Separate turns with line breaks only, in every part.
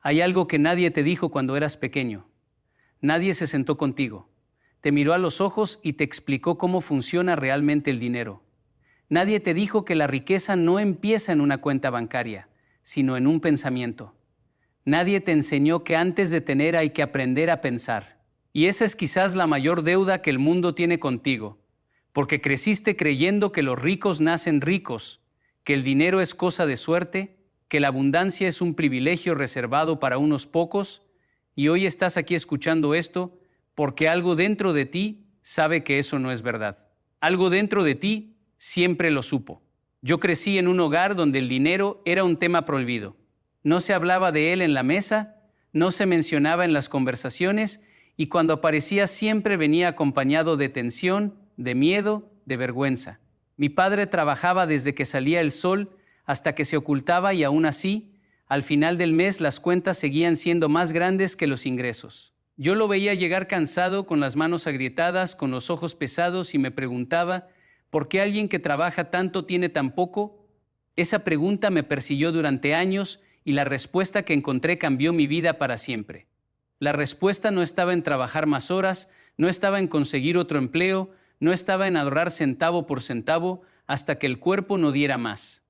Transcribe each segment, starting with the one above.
Hay algo que nadie te dijo cuando eras pequeño. Nadie se sentó contigo. Te miró a los ojos y te explicó cómo funciona realmente el dinero. Nadie te dijo que la riqueza no empieza en una cuenta bancaria, sino en un pensamiento. Nadie te enseñó que antes de tener hay que aprender a pensar. Y esa es quizás la mayor deuda que el mundo tiene contigo, porque creciste creyendo que los ricos nacen ricos, que el dinero es cosa de suerte, que la abundancia es un privilegio reservado para unos pocos, y hoy estás aquí escuchando esto porque algo dentro de ti sabe que eso no es verdad. Algo dentro de ti siempre lo supo. Yo crecí en un hogar donde el dinero era un tema prohibido. No se hablaba de él en la mesa, no se mencionaba en las conversaciones, y cuando aparecía siempre venía acompañado de tensión, de miedo, de vergüenza. Mi padre trabajaba desde que salía el sol hasta que se ocultaba y aún así, al final del mes las cuentas seguían siendo más grandes que los ingresos. Yo lo veía llegar cansado, con las manos agrietadas, con los ojos pesados y me preguntaba, ¿por qué alguien que trabaja tanto tiene tan poco? Esa pregunta me persiguió durante años y la respuesta que encontré cambió mi vida para siempre. La respuesta no estaba en trabajar más horas, no estaba en conseguir otro empleo, no estaba en ahorrar centavo por centavo hasta que el cuerpo no diera más.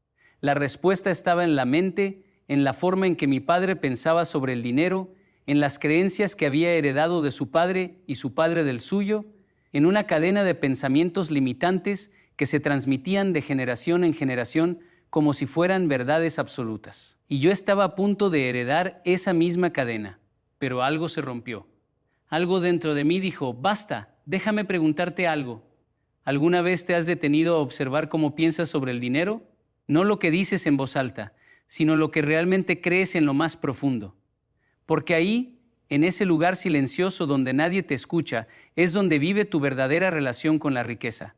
La respuesta estaba en la mente, en la forma en que mi padre pensaba sobre el dinero, en las creencias que había heredado de su padre y su padre del suyo, en una cadena de pensamientos limitantes que se transmitían de generación en generación como si fueran verdades absolutas. Y yo estaba a punto de heredar esa misma cadena, pero algo se rompió. Algo dentro de mí dijo, basta, déjame preguntarte algo. ¿Alguna vez te has detenido a observar cómo piensas sobre el dinero? No lo que dices en voz alta, sino lo que realmente crees en lo más profundo. Porque ahí, en ese lugar silencioso donde nadie te escucha, es donde vive tu verdadera relación con la riqueza.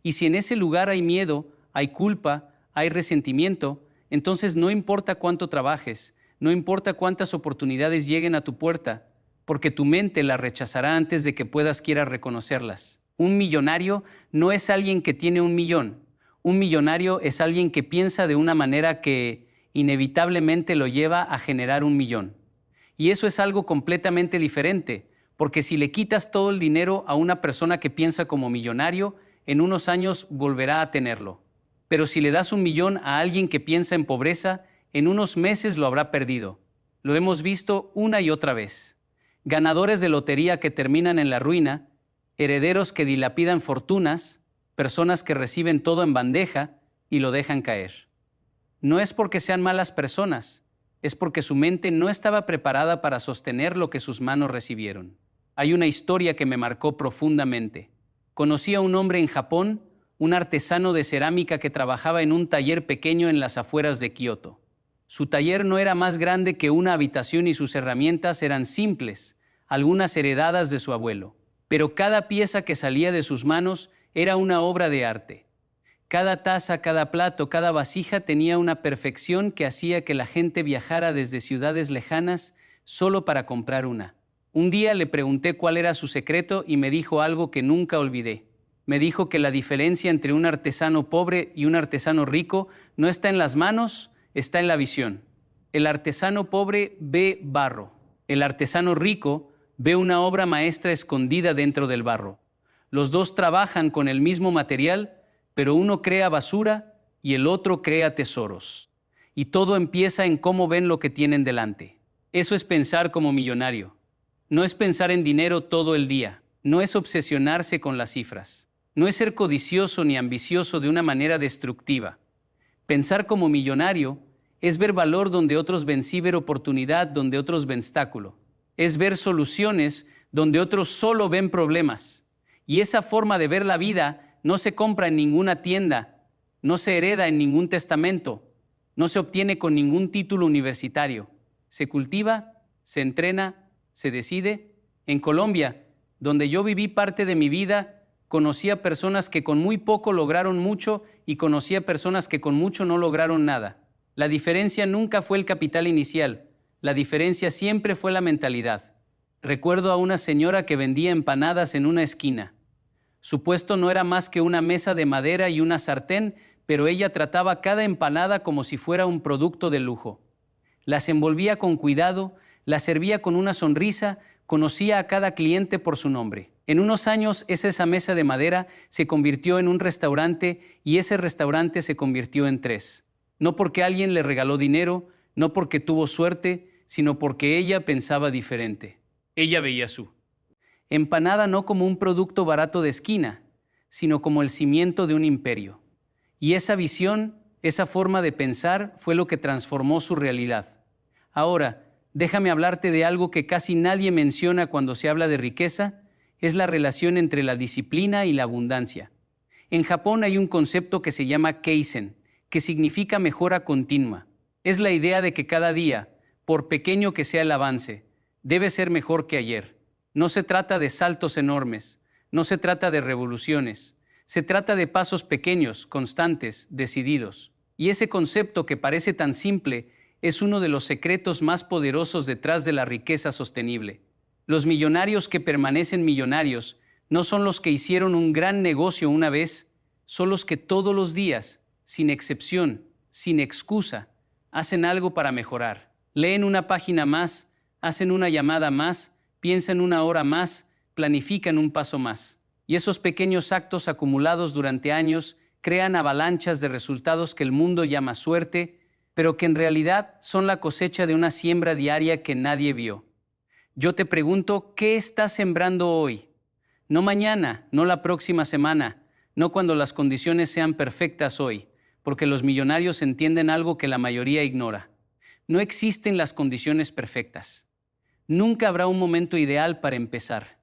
Y si en ese lugar hay miedo, hay culpa, hay resentimiento, entonces no importa cuánto trabajes, no importa cuántas oportunidades lleguen a tu puerta, porque tu mente las rechazará antes de que puedas quiera reconocerlas. Un millonario no es alguien que tiene 1.000.000. Un millonario es alguien que piensa de una manera que inevitablemente lo lleva a generar 1.000.000. Y eso es algo completamente diferente, porque si le quitas todo el dinero a una persona que piensa como millonario, en unos años volverá a tenerlo. Pero si le das 1.000.000 a alguien que piensa en pobreza, en unos meses lo habrá perdido. Lo hemos visto una y otra vez. Ganadores de lotería que terminan en la ruina, herederos que dilapidan fortunas, personas que reciben todo en bandeja y lo dejan caer. No es porque sean malas personas, es porque su mente no estaba preparada para sostener lo que sus manos recibieron. Hay una historia que me marcó profundamente. Conocí a un hombre en Japón, un artesano de cerámica que trabajaba en un taller pequeño en las afueras de Kioto. Su taller no era más grande que una habitación y sus herramientas eran simples, algunas heredadas de su abuelo. Pero cada pieza que salía de sus manos era una obra de arte. Cada taza, cada plato, cada vasija tenía una perfección que hacía que la gente viajara desde ciudades lejanas solo para comprar una. Un día le pregunté cuál era su secreto y me dijo algo que nunca olvidé. Me dijo que la diferencia entre un artesano pobre y un artesano rico no está en las manos, está en la visión. El artesano pobre ve barro. El artesano rico ve una obra maestra escondida dentro del barro. Los dos trabajan con el mismo material, pero uno crea basura y el otro crea tesoros. Y todo empieza en cómo ven lo que tienen delante. Eso es pensar como millonario. No es pensar en dinero todo el día. No es obsesionarse con las cifras. No es ser codicioso ni ambicioso de una manera destructiva. Pensar como millonario es ver valor donde otros ven ciber oportunidad, donde otros ven obstáculo. Es ver soluciones donde otros solo ven problemas. Y esa forma de ver la vida no se compra en ninguna tienda, no se hereda en ningún testamento, no se obtiene con ningún título universitario. Se cultiva, se entrena, se decide. En Colombia, donde yo viví parte de mi vida, conocí a personas que con muy poco lograron mucho y conocí a personas que con mucho no lograron nada. La diferencia nunca fue el capital inicial, la diferencia siempre fue la mentalidad. Recuerdo a una señora que vendía empanadas en una esquina. Su puesto no era más que una mesa de madera y una sartén, pero ella trataba cada empanada como si fuera un producto de lujo. Las envolvía con cuidado, las servía con una sonrisa, conocía a cada cliente por su nombre. En unos años, esa mesa de madera se convirtió en un restaurante y ese restaurante se convirtió en 3. No porque alguien le regaló dinero, no porque tuvo suerte, sino porque ella pensaba diferente. Ella veía su empanada no como un producto barato de esquina, sino como el cimiento de un imperio. Y esa visión, esa forma de pensar, fue lo que transformó su realidad. Ahora, déjame hablarte de algo que casi nadie menciona cuando se habla de riqueza, es la relación entre la disciplina y la abundancia. En Japón hay un concepto que se llama Kaizen, que significa mejora continua. Es la idea de que cada día, por pequeño que sea el avance, debe ser mejor que ayer. No se trata de saltos enormes, no se trata de revoluciones, se trata de pasos pequeños, constantes, decididos. Y ese concepto que parece tan simple es uno de los secretos más poderosos detrás de la riqueza sostenible. Los millonarios que permanecen millonarios no son los que hicieron un gran negocio una vez, son los que todos los días, sin excepción, sin excusa, hacen algo para mejorar. Leen una página más, hacen una llamada más, piensan una hora más, planifican un paso más. Y esos pequeños actos acumulados durante años crean avalanchas de resultados que el mundo llama suerte, pero que en realidad son la cosecha de una siembra diaria que nadie vio. Yo te pregunto, ¿qué estás sembrando hoy? No mañana, no la próxima semana, no cuando las condiciones sean perfectas hoy, porque los millonarios entienden algo que la mayoría ignora. No existen las condiciones perfectas. Nunca habrá un momento ideal para empezar.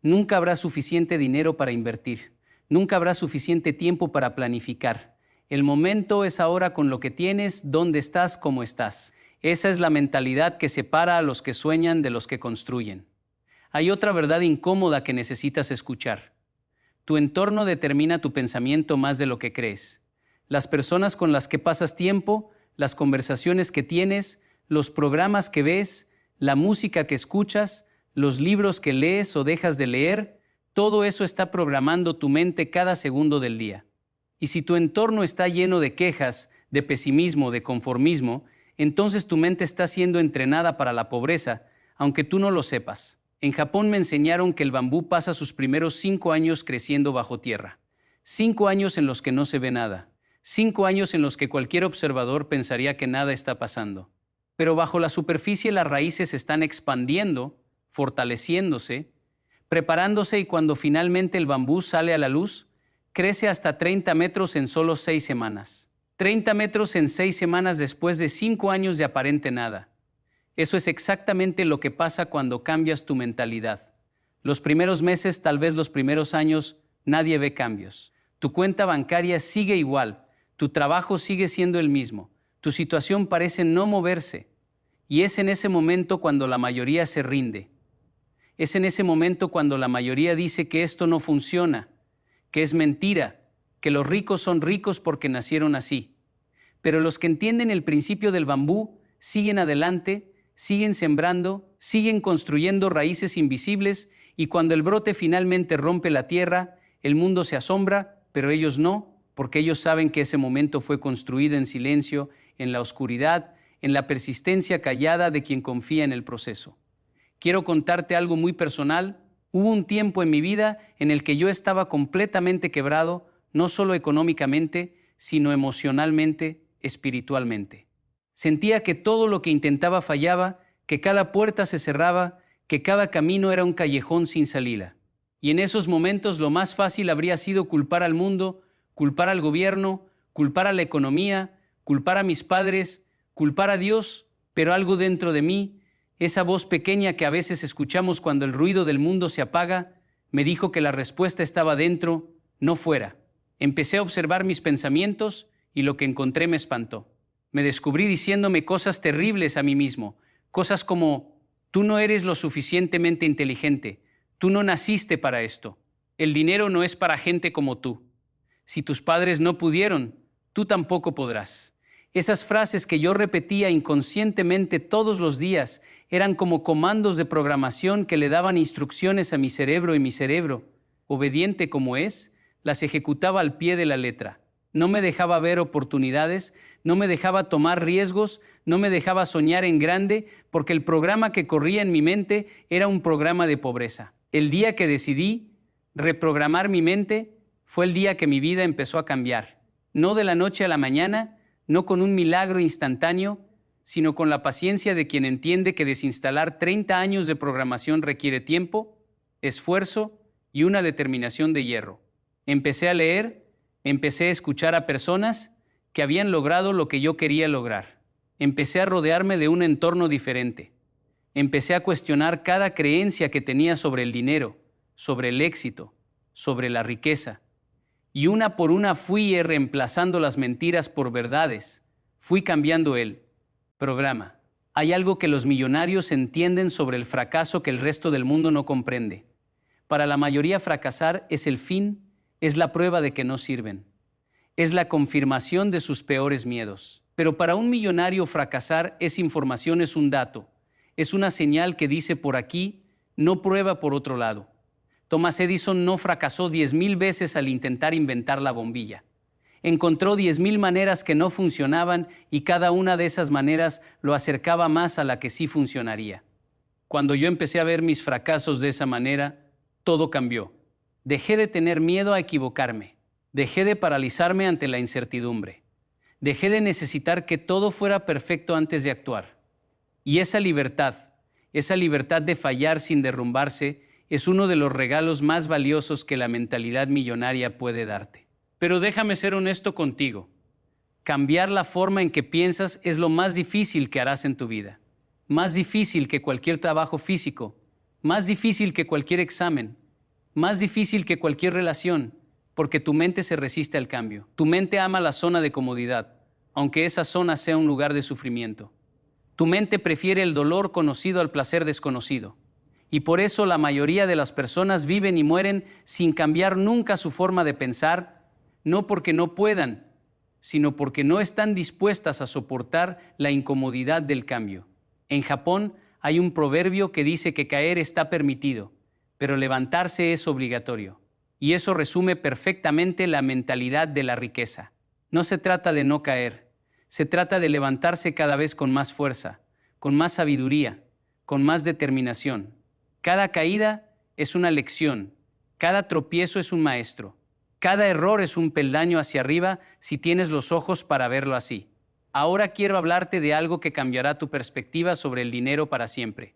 Nunca habrá suficiente dinero para invertir. Nunca habrá suficiente tiempo para planificar. El momento es ahora con lo que tienes, dónde estás, cómo estás. Esa es la mentalidad que separa a los que sueñan de los que construyen. Hay otra verdad incómoda que necesitas escuchar. Tu entorno determina tu pensamiento más de lo que crees. Las personas con las que pasas tiempo, las conversaciones que tienes, los programas que ves, la música que escuchas, los libros que lees o dejas de leer, todo eso está programando tu mente cada segundo del día. Y si tu entorno está lleno de quejas, de pesimismo, de conformismo, entonces tu mente está siendo entrenada para la pobreza, aunque tú no lo sepas. En Japón me enseñaron que el bambú pasa sus primeros 5 años creciendo bajo tierra. 5 años en los que no se ve nada. 5 años en los que cualquier observador pensaría que nada está pasando. Pero bajo la superficie las raíces están expandiendo, fortaleciéndose, preparándose y cuando finalmente el bambú sale a la luz, crece hasta 30 metros en solo 6 semanas. 30 metros en 6 semanas después de 5 años de aparente nada. Eso es exactamente lo que pasa cuando cambias tu mentalidad. Los primeros meses, tal vez los primeros años, nadie ve cambios. Tu cuenta bancaria sigue igual, tu trabajo sigue siendo el mismo, tu situación parece no moverse. Y es en ese momento cuando la mayoría se rinde. Es en ese momento cuando la mayoría dice que esto no funciona, que es mentira, que los ricos son ricos porque nacieron así. Pero los que entienden el principio del bambú siguen adelante, siguen sembrando, siguen construyendo raíces invisibles y cuando el brote finalmente rompe la tierra, el mundo se asombra, pero ellos no, porque ellos saben que ese momento fue construido en silencio, en la oscuridad, en la persistencia callada de quien confía en el proceso. Quiero contarte algo muy personal. Hubo un tiempo en mi vida en el que yo estaba completamente quebrado, no solo económicamente, sino emocionalmente, espiritualmente. Sentía que todo lo que intentaba fallaba, que cada puerta se cerraba, que cada camino era un callejón sin salida. Y en esos momentos lo más fácil habría sido culpar al mundo, culpar al gobierno, culpar a la economía, culpar a mis padres, culpar a Dios, pero algo dentro de mí, esa voz pequeña que a veces escuchamos cuando el ruido del mundo se apaga, me dijo que la respuesta estaba dentro, no fuera. Empecé a observar mis pensamientos y lo que encontré me espantó. Me descubrí diciéndome cosas terribles a mí mismo, cosas como, tú no eres lo suficientemente inteligente, tú no naciste para esto, el dinero no es para gente como tú. Si tus padres no pudieron, tú tampoco podrás. Esas frases que yo repetía inconscientemente todos los días eran como comandos de programación que le daban instrucciones a mi cerebro y mi cerebro, obediente como es, las ejecutaba al pie de la letra. No me dejaba ver oportunidades, no me dejaba tomar riesgos, no me dejaba soñar en grande, porque el programa que corría en mi mente era un programa de pobreza. El día que decidí reprogramar mi mente fue el día que mi vida empezó a cambiar. No de la noche a la mañana, no con un milagro instantáneo, sino con la paciencia de quien entiende que desinstalar 30 años de programación requiere tiempo, esfuerzo y una determinación de hierro. Empecé a leer, empecé a escuchar a personas que habían logrado lo que yo quería lograr. Empecé a rodearme de un entorno diferente. Empecé a cuestionar cada creencia que tenía sobre el dinero, sobre el éxito, sobre la riqueza. Y una por una fui reemplazando las mentiras por verdades. Fui cambiando el programa. Hay algo que los millonarios entienden sobre el fracaso que el resto del mundo no comprende. Para la mayoría fracasar es el fin, es la prueba de que no sirven. Es la confirmación de sus peores miedos. Pero para un millonario fracasar es información, es un dato. Es una señal que dice por aquí, no prueba por otro lado. Thomas Edison no fracasó 10,000 veces al intentar inventar la bombilla. Encontró 10,000 maneras que no funcionaban y cada una de esas maneras lo acercaba más a la que sí funcionaría. Cuando yo empecé a ver mis fracasos de esa manera, todo cambió. Dejé de tener miedo a equivocarme. Dejé de paralizarme ante la incertidumbre. Dejé de necesitar que todo fuera perfecto antes de actuar. Y esa libertad de fallar sin derrumbarse, es uno de los regalos más valiosos que la mentalidad millonaria puede darte. Pero déjame ser honesto contigo. Cambiar la forma en que piensas es lo más difícil que harás en tu vida. Más difícil que cualquier trabajo físico. Más difícil que cualquier examen. Más difícil que cualquier relación. Porque tu mente se resiste al cambio. Tu mente ama la zona de comodidad, aunque esa zona sea un lugar de sufrimiento. Tu mente prefiere el dolor conocido al placer desconocido. Y por eso la mayoría de las personas viven y mueren sin cambiar nunca su forma de pensar, no porque no puedan, sino porque no están dispuestas a soportar la incomodidad del cambio. En Japón hay un proverbio que dice que caer está permitido, pero levantarse es obligatorio. Y eso resume perfectamente la mentalidad de la riqueza. No se trata de no caer, se trata de levantarse cada vez con más fuerza, con más sabiduría, con más determinación. Cada caída es una lección, cada tropiezo es un maestro, cada error es un peldaño hacia arriba si tienes los ojos para verlo así. Ahora quiero hablarte de algo que cambiará tu perspectiva sobre el dinero para siempre.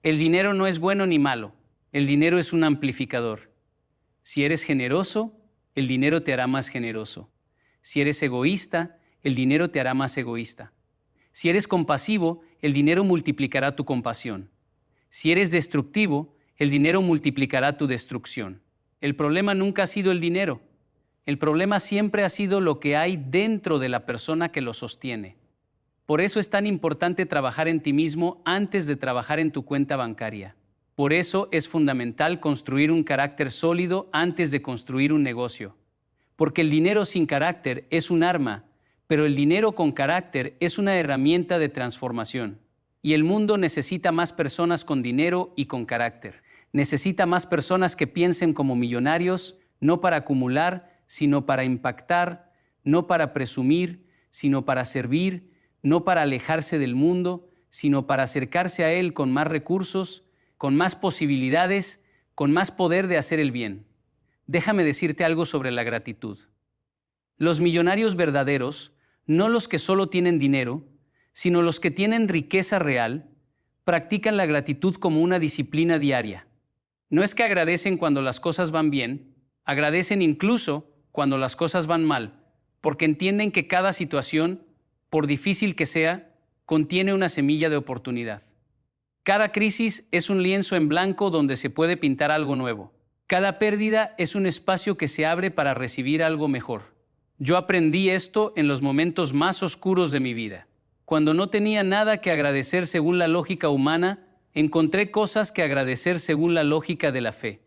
El dinero no es bueno ni malo, el dinero es un amplificador. Si eres generoso, el dinero te hará más generoso. Si eres egoísta, el dinero te hará más egoísta. Si eres compasivo, el dinero multiplicará tu compasión. Si eres destructivo, el dinero multiplicará tu destrucción. El problema nunca ha sido el dinero. El problema siempre ha sido lo que hay dentro de la persona que lo sostiene. Por eso es tan importante trabajar en ti mismo antes de trabajar en tu cuenta bancaria. Por eso es fundamental construir un carácter sólido antes de construir un negocio. Porque el dinero sin carácter es un arma, pero el dinero con carácter es una herramienta de transformación. Y el mundo necesita más personas con dinero y con carácter. Necesita más personas que piensen como millonarios, no para acumular, sino para impactar, no para presumir, sino para servir, no para alejarse del mundo, sino para acercarse a él con más recursos, con más posibilidades, con más poder de hacer el bien. Déjame decirte algo sobre la gratitud. Los millonarios verdaderos, no los que solo tienen dinero, sino los que tienen riqueza real, practican la gratitud como una disciplina diaria. No es que agradecen cuando las cosas van bien, agradecen incluso cuando las cosas van mal, porque entienden que cada situación, por difícil que sea, contiene una semilla de oportunidad. Cada crisis es un lienzo en blanco donde se puede pintar algo nuevo. Cada pérdida es un espacio que se abre para recibir algo mejor. Yo aprendí esto en los momentos más oscuros de mi vida. Cuando no tenía nada que agradecer según la lógica humana, encontré cosas que agradecer según la lógica de la fe.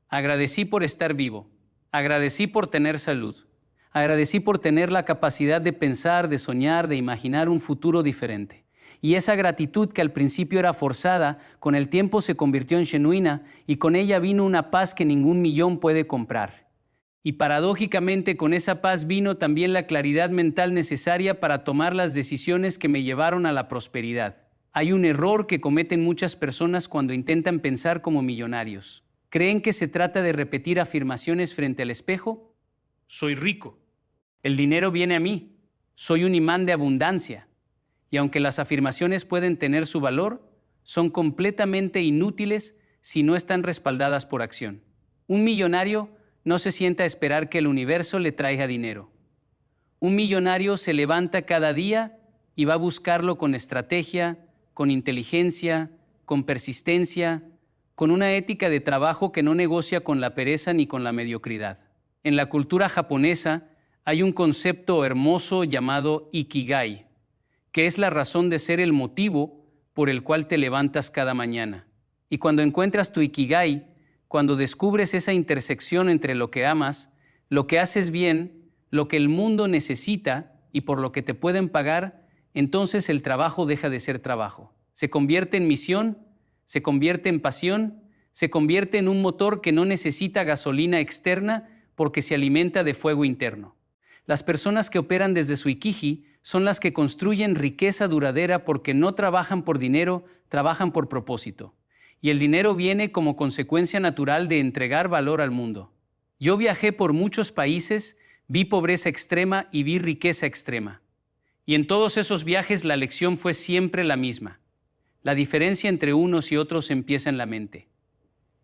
Agradecí por estar vivo. Agradecí por tener salud. Agradecí por tener la capacidad de pensar, de soñar, de imaginar un futuro diferente. Y esa gratitud que al principio era forzada, con el tiempo se convirtió en genuina y con ella vino una paz que ningún millón puede comprar. Y paradójicamente con esa paz vino también la claridad mental necesaria para tomar las decisiones que me llevaron a la prosperidad. Hay un error que cometen muchas personas cuando intentan pensar como millonarios. ¿Creen que se trata de repetir afirmaciones frente al espejo? Soy rico. El dinero viene a mí. Soy un imán de abundancia. Y aunque las afirmaciones pueden tener su valor, son completamente inútiles si no están respaldadas por acción. Un millonario no se sienta a esperar que el universo le traiga dinero. Un millonario se levanta cada día y va a buscarlo con estrategia, con inteligencia, con persistencia, con una ética de trabajo que no negocia con la pereza ni con la mediocridad. En la cultura japonesa hay un concepto hermoso llamado Ikigai, que es la razón de ser, el motivo por el cual te levantas cada mañana. Y cuando encuentras tu Ikigai, cuando descubres esa intersección entre lo que amas, lo que haces bien, lo que el mundo necesita y por lo que te pueden pagar, entonces el trabajo deja de ser trabajo. Se convierte en misión, se convierte en pasión, se convierte en un motor que no necesita gasolina externa porque se alimenta de fuego interno. Las personas que operan desde su Ikigai son las que construyen riqueza duradera porque no trabajan por dinero, trabajan por propósito. Y el dinero viene como consecuencia natural de entregar valor al mundo. Yo viajé por muchos países, vi pobreza extrema y vi riqueza extrema. Y en todos esos viajes la lección fue siempre la misma. La diferencia entre unos y otros empieza en la mente.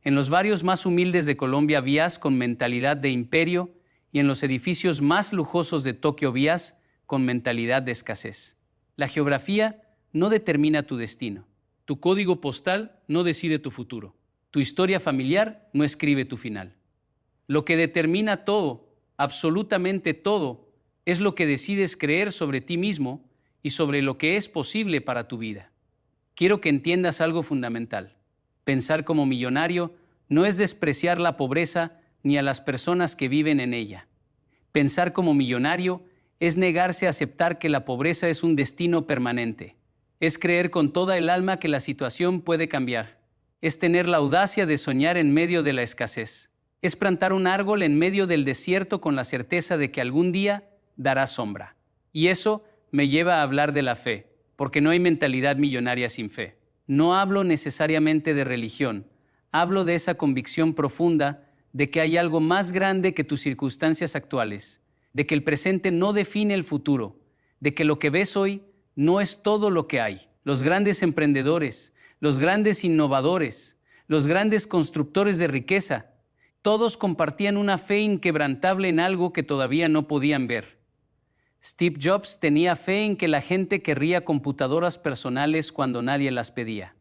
En los barrios más humildes de Colombia vías con mentalidad de imperio y en los edificios más lujosos de Tokio vías con mentalidad de escasez. La geografía no determina tu destino. Tu código postal no decide tu futuro. Tu historia familiar no escribe tu final. Lo que determina todo, absolutamente todo, es lo que decides creer sobre ti mismo y sobre lo que es posible para tu vida. Quiero que entiendas algo fundamental. Pensar como millonario no es despreciar la pobreza ni a las personas que viven en ella. Pensar como millonario es negarse a aceptar que la pobreza es un destino permanente. Es creer con toda el alma que la situación puede cambiar. Es tener la audacia de soñar en medio de la escasez. Es plantar un árbol en medio del desierto con la certeza de que algún día dará sombra. Y eso me lleva a hablar de la fe, porque no hay mentalidad millonaria sin fe. No hablo necesariamente de religión, hablo de esa convicción profunda de que hay algo más grande que tus circunstancias actuales, de que el presente no define el futuro, de que lo que ves hoy no es todo lo que hay. Los grandes emprendedores, los grandes innovadores, los grandes constructores de riqueza, todos compartían una fe inquebrantable en algo que todavía no podían ver. Steve Jobs tenía fe en que la gente querría computadoras personales cuando nadie las pedía.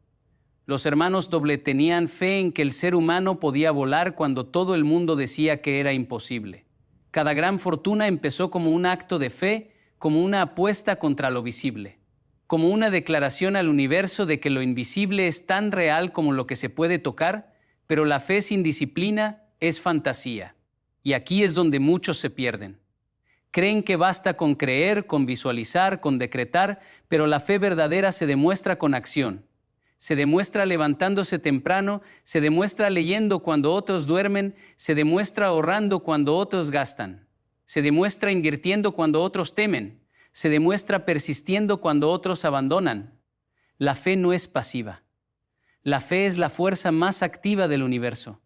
Los hermanos Doble tenían fe en que el ser humano podía volar cuando todo el mundo decía que era imposible. Cada gran fortuna empezó como un acto de fe, como una apuesta contra lo visible, como una declaración al universo de que lo invisible es tan real como lo que se puede tocar, pero la fe sin disciplina es fantasía. Y aquí es donde muchos se pierden. Creen que basta con creer, con visualizar, con decretar, pero la fe verdadera se demuestra con acción. Se demuestra levantándose temprano, se demuestra leyendo cuando otros duermen, se demuestra ahorrando cuando otros gastan. Se demuestra invirtiendo cuando otros temen. Se demuestra persistiendo cuando otros abandonan. La fe no es pasiva. La fe es la fuerza más activa del universo.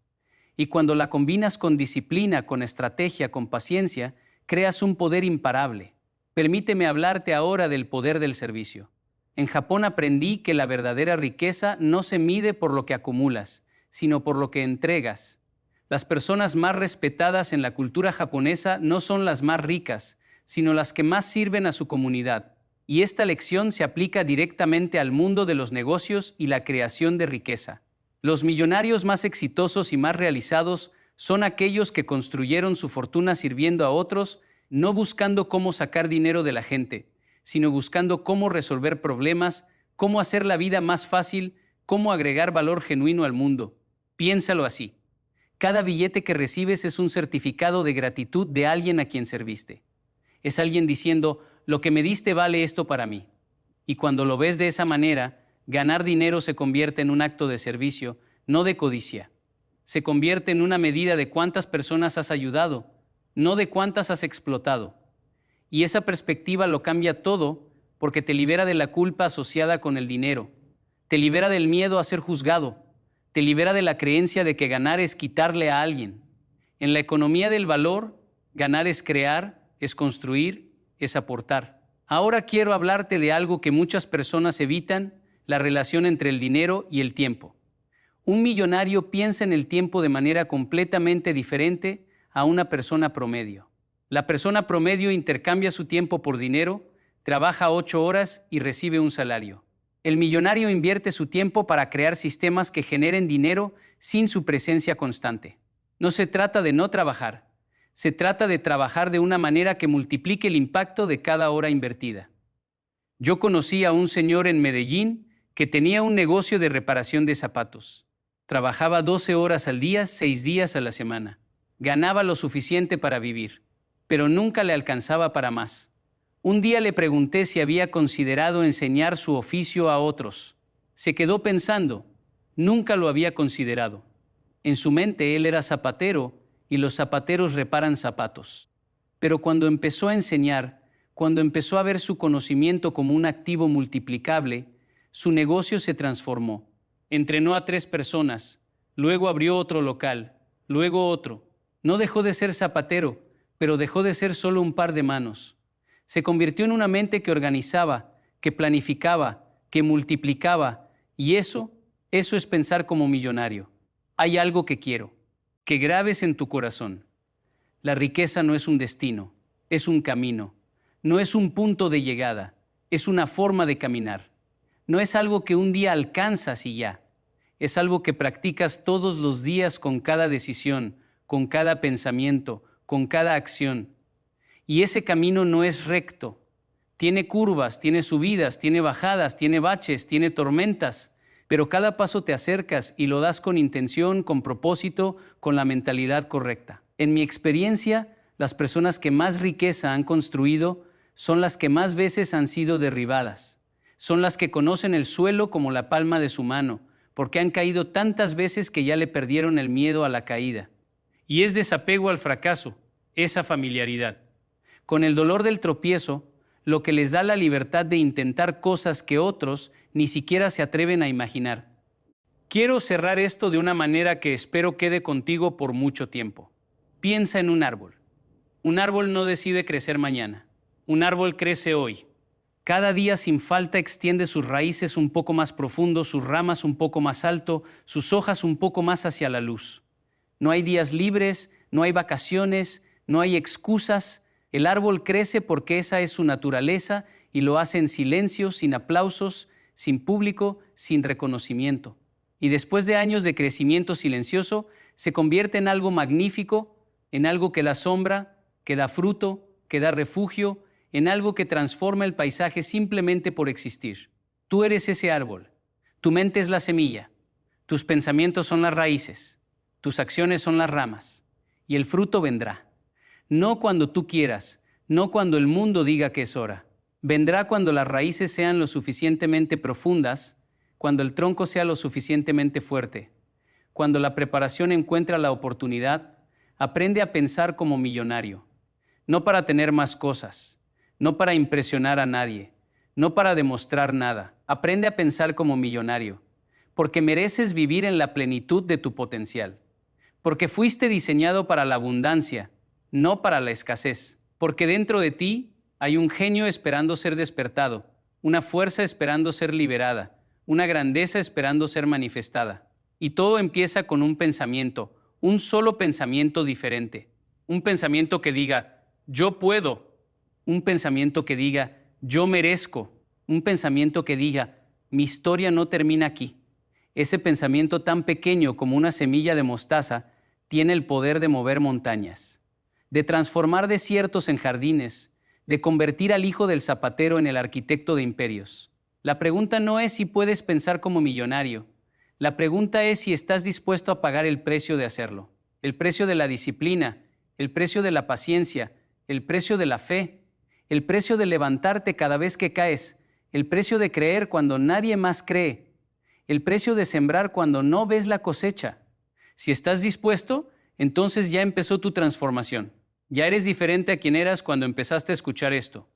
Y cuando la combinas con disciplina, con estrategia, con paciencia, creas un poder imparable. Permíteme hablarte ahora del poder del servicio. En Japón aprendí que la verdadera riqueza no se mide por lo que acumulas, sino por lo que entregas. Las personas más respetadas en la cultura japonesa no son las más ricas, sino las que más sirven a su comunidad. Y esta lección se aplica directamente al mundo de los negocios y la creación de riqueza. Los millonarios más exitosos y más realizados son aquellos que construyeron su fortuna sirviendo a otros, no buscando cómo sacar dinero de la gente, sino buscando cómo resolver problemas, cómo hacer la vida más fácil, cómo agregar valor genuino al mundo. Piénsalo así. Cada billete que recibes es un certificado de gratitud de alguien a quien serviste. Es alguien diciendo, lo que me diste vale esto para mí. Y cuando lo ves de esa manera, ganar dinero se convierte en un acto de servicio, no de codicia. Se convierte en una medida de cuántas personas has ayudado, no de cuántas has explotado. Y esa perspectiva lo cambia todo porque te libera de la culpa asociada con el dinero, te libera del miedo a ser juzgado, te libera de la creencia de que ganar es quitarle a alguien. En la economía del valor, ganar es crear, es construir, es aportar. Ahora quiero hablarte de algo que muchas personas evitan, la relación entre el dinero y el tiempo. Un millonario piensa en el tiempo de manera completamente diferente a una persona promedio. La persona promedio intercambia su tiempo por dinero, trabaja 8 horas y recibe un salario. El millonario invierte su tiempo para crear sistemas que generen dinero sin su presencia constante. No se trata de no trabajar, se trata de trabajar de una manera que multiplique el impacto de cada hora invertida. Yo conocí a un señor en Medellín que tenía un negocio de reparación de zapatos. Trabajaba 12 horas al día, 6 días a la semana. Ganaba lo suficiente para vivir, pero nunca le alcanzaba para más. Un día le pregunté si había considerado enseñar su oficio a otros. Se quedó pensando, nunca lo había considerado. En su mente él era zapatero y los zapateros reparan zapatos. Pero cuando empezó a enseñar, cuando empezó a ver su conocimiento como un activo multiplicable, su negocio se transformó. Entrenó a 3 personas, luego abrió otro local, luego otro. No dejó de ser zapatero, pero dejó de ser solo un par de manos. Se convirtió en una mente que organizaba, que planificaba, que multiplicaba, y eso es pensar como millonario. Hay algo que quiero, que grabes en tu corazón. La riqueza no es un destino, es un camino. No es un punto de llegada, es una forma de caminar. No es algo que un día alcanzas y ya. Es algo que practicas todos los días con cada decisión, con cada pensamiento, con cada acción. Y ese camino no es recto. Tiene curvas, tiene subidas, tiene bajadas, tiene baches, tiene tormentas. Pero cada paso te acercas y lo das con intención, con propósito, con la mentalidad correcta. En mi experiencia, las personas que más riqueza han construido son las que más veces han sido derribadas. Son las que conocen el suelo como la palma de su mano, porque han caído tantas veces que ya le perdieron el miedo a la caída. Y es desapego al fracaso, esa familiaridad. Con el dolor del tropiezo, lo que les da la libertad de intentar cosas que otros ni siquiera se atreven a imaginar. Quiero cerrar esto de una manera que espero quede contigo por mucho tiempo. Piensa en un árbol. Un árbol no decide crecer mañana. Un árbol crece hoy. Cada día sin falta extiende sus raíces un poco más profundo, sus ramas un poco más alto, sus hojas un poco más hacia la luz. No hay días libres, no hay vacaciones, no hay excusas. El árbol crece porque esa es su naturaleza y lo hace en silencio, sin aplausos, sin público, sin reconocimiento. Y después de años de crecimiento silencioso, se convierte en algo magnífico, en algo que da sombra, que da fruto, que da refugio, en algo que transforma el paisaje simplemente por existir. Tú eres ese árbol. Tu mente es la semilla. Tus pensamientos son las raíces. Tus acciones son las ramas. Y el fruto vendrá. No cuando tú quieras, no cuando el mundo diga que es hora. Vendrá cuando las raíces sean lo suficientemente profundas, cuando el tronco sea lo suficientemente fuerte. Cuando la preparación encuentra la oportunidad, aprende a pensar como millonario. No para tener más cosas, no para impresionar a nadie, no para demostrar nada. Aprende a pensar como millonario, porque mereces vivir en la plenitud de tu potencial. Porque fuiste diseñado para la abundancia, no para la escasez, porque dentro de ti hay un genio esperando ser despertado, una fuerza esperando ser liberada, una grandeza esperando ser manifestada. Y todo empieza con un pensamiento, un solo pensamiento diferente. Un pensamiento que diga, yo puedo. Un pensamiento que diga, yo merezco. Un pensamiento que diga, mi historia no termina aquí. Ese pensamiento tan pequeño como una semilla de mostaza tiene el poder de mover montañas, de transformar desiertos en jardines, de convertir al hijo del zapatero en el arquitecto de imperios. La pregunta no es si puedes pensar como millonario. La pregunta es si estás dispuesto a pagar el precio de hacerlo. El precio de la disciplina, el precio de la paciencia, el precio de la fe, el precio de levantarte cada vez que caes, el precio de creer cuando nadie más cree, el precio de sembrar cuando no ves la cosecha. Si estás dispuesto, entonces ya empezó tu transformación. Ya eres diferente a quien eras cuando empezaste a escuchar esto.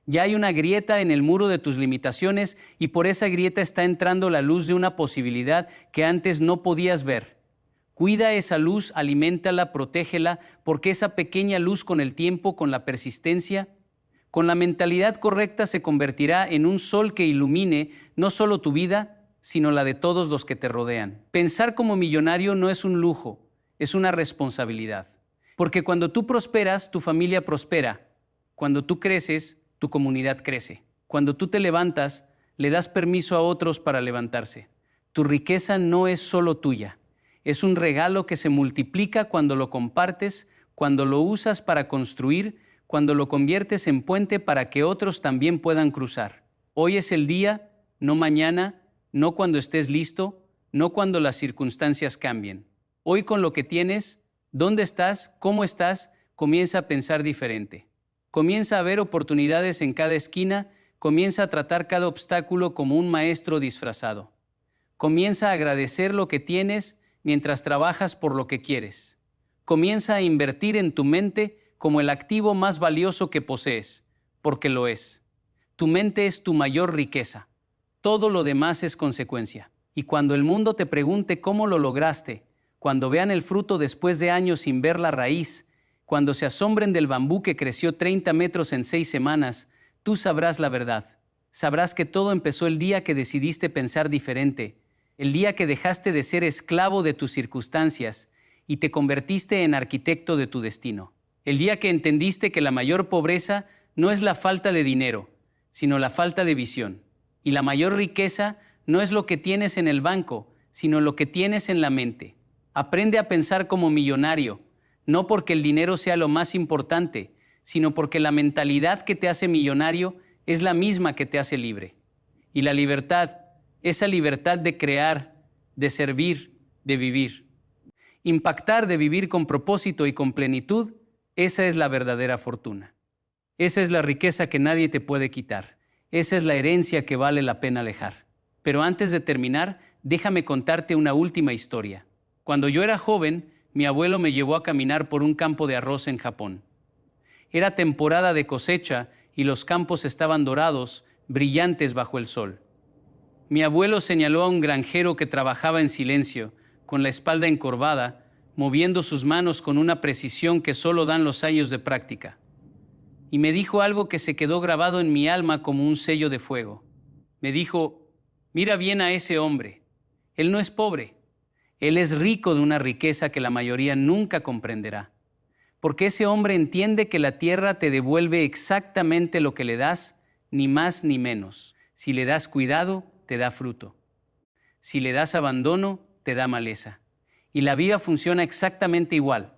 Ya hay una grieta en el muro de tus limitaciones y por esa grieta está entrando la luz de una posibilidad que antes no podías ver. Cuida esa luz, aliméntala, protégela, porque esa pequeña luz con el tiempo, con la persistencia, con la mentalidad correcta se convertirá en un sol que ilumine no solo tu vida, sino la de todos los que te rodean. Pensar como millonario no es un lujo, es una responsabilidad. Porque cuando tú prosperas, tu familia prospera. Cuando tú creces, tu comunidad crece. Cuando tú te levantas, le das permiso a otros para levantarse. Tu riqueza no es solo tuya. Es un regalo que se multiplica cuando lo compartes, cuando lo usas para construir, cuando lo conviertes en puente para que otros también puedan cruzar. Hoy es el día, no mañana, no cuando estés listo, no cuando las circunstancias cambien. Hoy con lo que tienes, ¿dónde estás? ¿Cómo estás? Comienza a pensar diferente. Comienza a ver oportunidades en cada esquina, comienza a tratar cada obstáculo como un maestro disfrazado. Comienza a agradecer lo que tienes mientras trabajas por lo que quieres. Comienza a invertir en tu mente como el activo más valioso que posees, porque lo es. Tu mente es tu mayor riqueza. Todo lo demás es consecuencia. Y cuando el mundo te pregunte cómo lo lograste, cuando vean el fruto después de años sin ver la raíz, cuando se asombren del bambú que creció 30 metros en 6 semanas, tú sabrás la verdad. Sabrás que todo empezó el día que decidiste pensar diferente, el día que dejaste de ser esclavo de tus circunstancias y te convertiste en arquitecto de tu destino. El día que entendiste que la mayor pobreza no es la falta de dinero, sino la falta de visión. Y la mayor riqueza no es lo que tienes en el banco, sino lo que tienes en la mente. Aprende a pensar como millonario, no porque el dinero sea lo más importante, sino porque la mentalidad que te hace millonario es la misma que te hace libre. Y la libertad, esa libertad de crear, de servir, de vivir. Impactar, de vivir con propósito y con plenitud, esa es la verdadera fortuna. Esa es la riqueza que nadie te puede quitar. Esa es la herencia que vale la pena dejar. Pero antes de terminar, déjame contarte una última historia. Cuando yo era joven, mi abuelo me llevó a caminar por un campo de arroz en Japón. Era temporada de cosecha y los campos estaban dorados, brillantes bajo el sol. Mi abuelo señaló a un granjero que trabajaba en silencio, con la espalda encorvada, moviendo sus manos con una precisión que solo dan los años de práctica. Y me dijo algo que se quedó grabado en mi alma como un sello de fuego. Me dijo, mira bien a ese hombre. Él no es pobre. Él es rico de una riqueza que la mayoría nunca comprenderá. Porque ese hombre entiende que la tierra te devuelve exactamente lo que le das, ni más ni menos. Si le das cuidado, te da fruto. Si le das abandono, te da maleza. Y la vida funciona exactamente igual.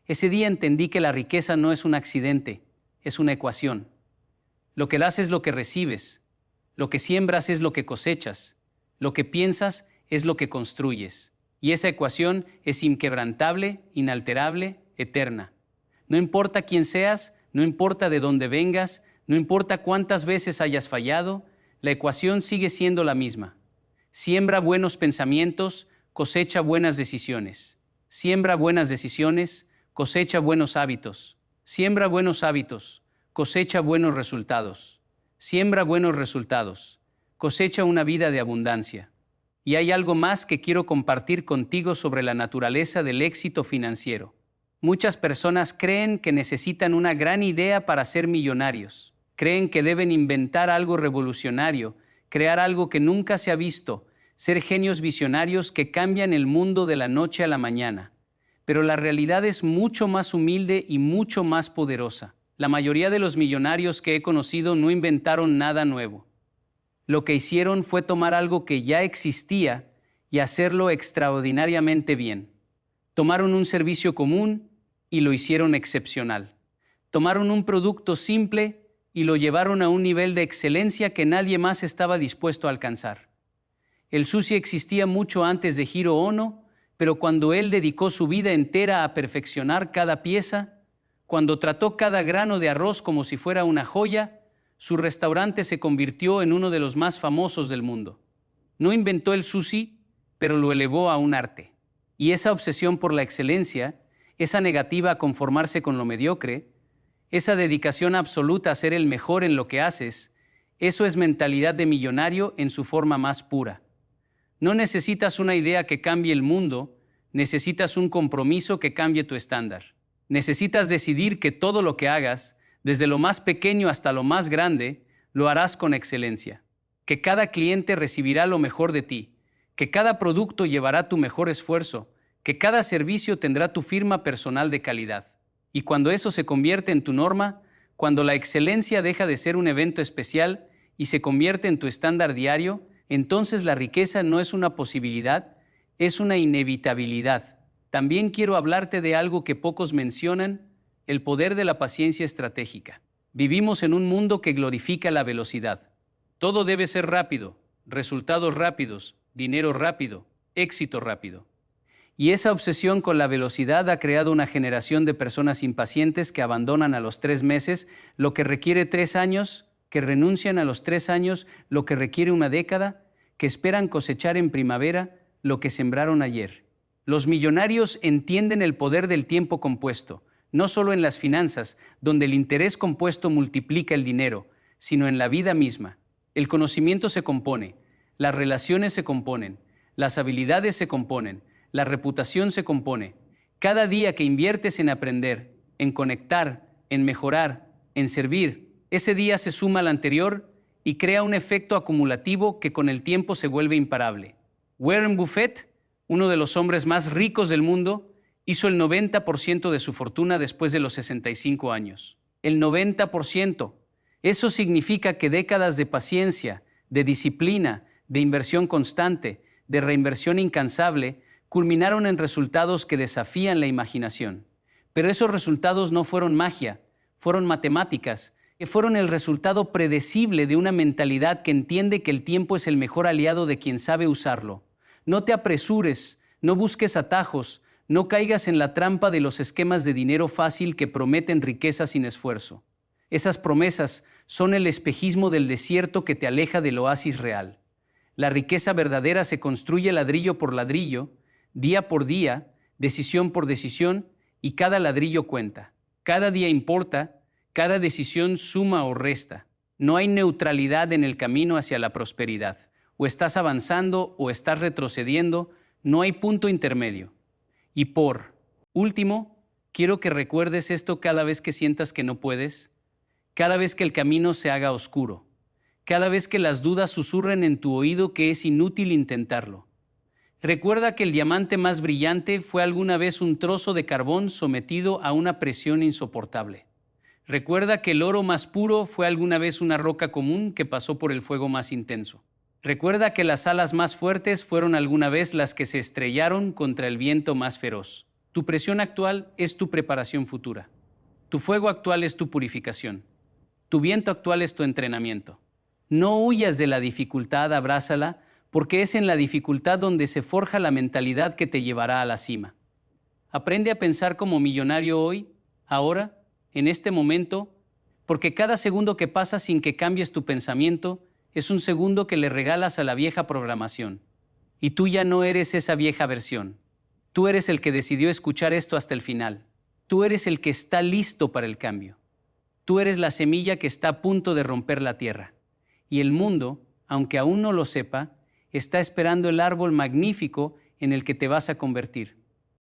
Ese día entendí que la riqueza no es un accidente, es una ecuación. Lo que das es lo que recibes. Lo que siembras es lo que cosechas. Lo que piensas es lo que construyes. Y esa ecuación es inquebrantable, inalterable, eterna. No importa quién seas, no importa de dónde vengas, no importa cuántas veces hayas fallado, la ecuación sigue siendo la misma. Siembra buenos pensamientos, cosecha buenas decisiones. Siembra buenas decisiones, cosecha buenos hábitos. Siembra buenos hábitos, cosecha buenos resultados. Siembra buenos resultados, cosecha una vida de abundancia. Y hay algo más que quiero compartir contigo sobre la naturaleza del éxito financiero. Muchas personas creen que necesitan una gran idea para ser millonarios. Creen que deben inventar algo revolucionario, crear algo que nunca se ha visto, ser genios visionarios que cambian el mundo de la noche a la mañana. Pero la realidad es mucho más humilde y mucho más poderosa. La mayoría de los millonarios que he conocido no inventaron nada nuevo. Lo que hicieron fue tomar algo que ya existía y hacerlo extraordinariamente bien. Tomaron un servicio común y lo hicieron excepcional. Tomaron un producto simple y lo llevaron a un nivel de excelencia que nadie más estaba dispuesto a alcanzar. El sushi existía mucho antes de Hiro Ono, pero cuando él dedicó su vida entera a perfeccionar cada pieza, cuando trató cada grano de arroz como si fuera una joya, su restaurante se convirtió en uno de los más famosos del mundo. No inventó el sushi, pero lo elevó a un arte. Y esa obsesión por la excelencia, esa negativa a conformarse con lo mediocre, esa dedicación absoluta a ser el mejor en lo que haces, eso es mentalidad de millonario en su forma más pura. No necesitas una idea que cambie el mundo, necesitas un compromiso que cambie tu estándar. Necesitas decidir que todo lo que hagas, desde lo más pequeño hasta lo más grande, lo harás con excelencia. Que cada cliente recibirá lo mejor de ti, que cada producto llevará tu mejor esfuerzo, que cada servicio tendrá tu firma personal de calidad. Y cuando eso se convierte en tu norma, cuando la excelencia deja de ser un evento especial y se convierte en tu estándar diario, entonces la riqueza no es una posibilidad, es una inevitabilidad. También quiero hablarte de algo que pocos mencionan, el poder de la paciencia estratégica. Vivimos en un mundo que glorifica la velocidad. Todo debe ser rápido, resultados rápidos, dinero rápido, éxito rápido. Y esa obsesión con la velocidad ha creado una generación de personas impacientes que abandonan a los 3 meses lo que requiere 3 años, que renuncian a los 3 años lo que requiere una década, que esperan cosechar en primavera lo que sembraron ayer. Los millonarios entienden el poder del tiempo compuesto, no solo en las finanzas, donde el interés compuesto multiplica el dinero, sino en la vida misma. El conocimiento se compone, las relaciones se componen, las habilidades se componen, la reputación se compone. Cada día que inviertes en aprender, en conectar, en mejorar, en servir, ese día se suma al anterior y crea un efecto acumulativo que con el tiempo se vuelve imparable. Warren Buffett, uno de los hombres más ricos del mundo, hizo el 90% de su fortuna después de los 65 años. El 90%. Eso significa que décadas de paciencia, de disciplina, de inversión constante, de reinversión incansable, culminaron en resultados que desafían la imaginación. Pero esos resultados no fueron magia, fueron matemáticas, que fueron el resultado predecible de una mentalidad que entiende que el tiempo es el mejor aliado de quien sabe usarlo. No te apresures, no busques atajos, no caigas en la trampa de los esquemas de dinero fácil que prometen riqueza sin esfuerzo. Esas promesas son el espejismo del desierto que te aleja del oasis real. La riqueza verdadera se construye ladrillo por ladrillo, día por día, decisión por decisión, y cada ladrillo cuenta. Cada día importa, cada decisión suma o resta. No hay neutralidad en el camino hacia la prosperidad. O estás avanzando o estás retrocediendo, no hay punto intermedio. Y por último, quiero que recuerdes esto cada vez que sientas que no puedes, cada vez que el camino se haga oscuro, cada vez que las dudas susurren en tu oído que es inútil intentarlo. Recuerda que el diamante más brillante fue alguna vez un trozo de carbón sometido a una presión insoportable. Recuerda que el oro más puro fue alguna vez una roca común que pasó por el fuego más intenso. Recuerda que las alas más fuertes fueron alguna vez las que se estrellaron contra el viento más feroz. Tu presión actual es tu preparación futura. Tu fuego actual es tu purificación. Tu viento actual es tu entrenamiento. No huyas de la dificultad, abrázala, porque es en la dificultad donde se forja la mentalidad que te llevará a la cima. Aprende a pensar como millonario hoy, ahora, en este momento, porque cada segundo que pasa sin que cambies tu pensamiento es un segundo que le regalas a la vieja programación. Y tú ya no eres esa vieja versión. Tú eres el que decidió escuchar esto hasta el final. Tú eres el que está listo para el cambio. Tú eres la semilla que está a punto de romper la tierra. Y el mundo, aunque aún no lo sepa, está esperando el árbol magnífico en el que te vas a convertir.